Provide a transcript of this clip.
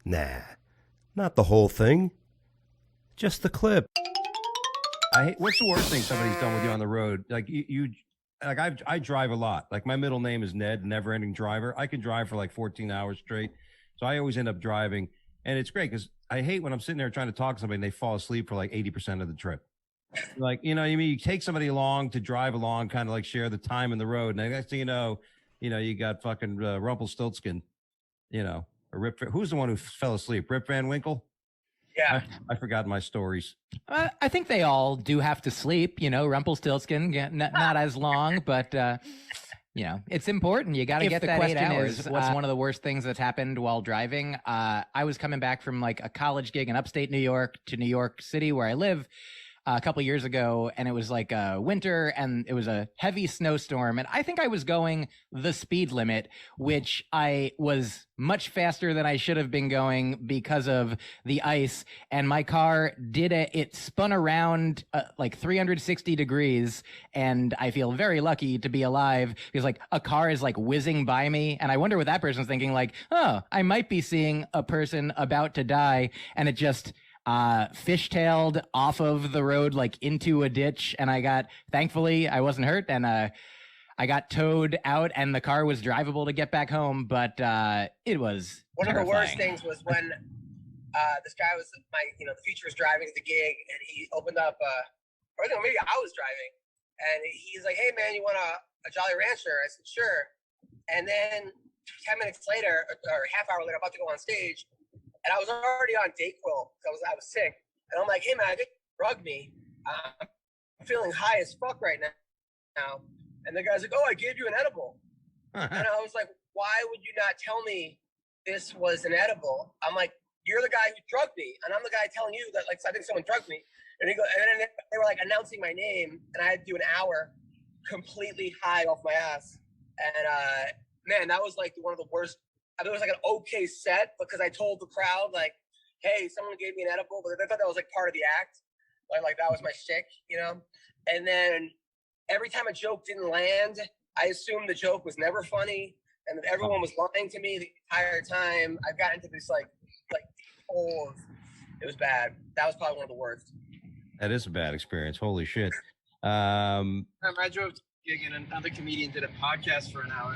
Nah, not the whole thing. Just the clip. What's the worst thing somebody's done with you on the road? Like I drive a lot. Like my middle name is Ned, never ending driver. I can drive for like 14 hours straight. So I always end up driving. And it's great because I hate when I'm sitting there trying to talk to somebody and they fall asleep for like 80% of the trip. Like, you take somebody along to drive along, kind of like share the time in the road. And the next thing you got fucking Rumpelstiltskin, or who's the one who fell asleep? Rip Van Winkle? Yeah. I forgot my stories. I think they all do have to sleep, Rumpelstiltskin, not as long, but, it's important. You got to get that 8 hours. What's one of the worst things that's happened while driving? I was coming back from like a college gig in upstate New York to New York City where I live a couple of years ago, and it was like winter and it was a heavy snowstorm, and I think I was going the speed limit, which I was much faster than I should have been going because of the ice, and my car it spun around like 360 degrees, and I feel very lucky to be alive because like a car is like whizzing by me, and I wonder what that person's thinking, like, oh, I might be seeing a person about to die, and it just fishtailed off of the road like into a ditch, and thankfully I wasn't hurt, and I got towed out and the car was drivable to get back home, but it was one terrifying. Of the worst things was when this guy was the future was driving at the gig, and he opened up or no, maybe I was driving, and he's like, hey man, you want a Jolly Rancher? I said sure. And then 10 minutes later or half hour later, I'm about to go on stage, and I was already on Dayquil because I was sick. And I'm like, hey, man, I think drug me. I'm feeling high as fuck right now. And the guy's like, oh, I gave you an edible. And I was like, why would you not tell me this was an edible? I'm like, you're the guy who drugged me. And I'm the guy telling you that, like, I think someone drugged me. And then they were, like, announcing my name. And I had to do an hour completely high off my ass. And, man, that was, like, one of the worst. I mean, it was like an okay set because I told the crowd, like, hey, someone gave me an edible, but they thought that was like part of the act. Like that was my shtick, And then every time a joke didn't land, I assumed the joke was never funny and that everyone was lying to me the entire time. I got into this like hole of, it was bad. That was probably one of the worst. That is a bad experience. Holy shit. I drove to a gig and another comedian did a podcast for an hour.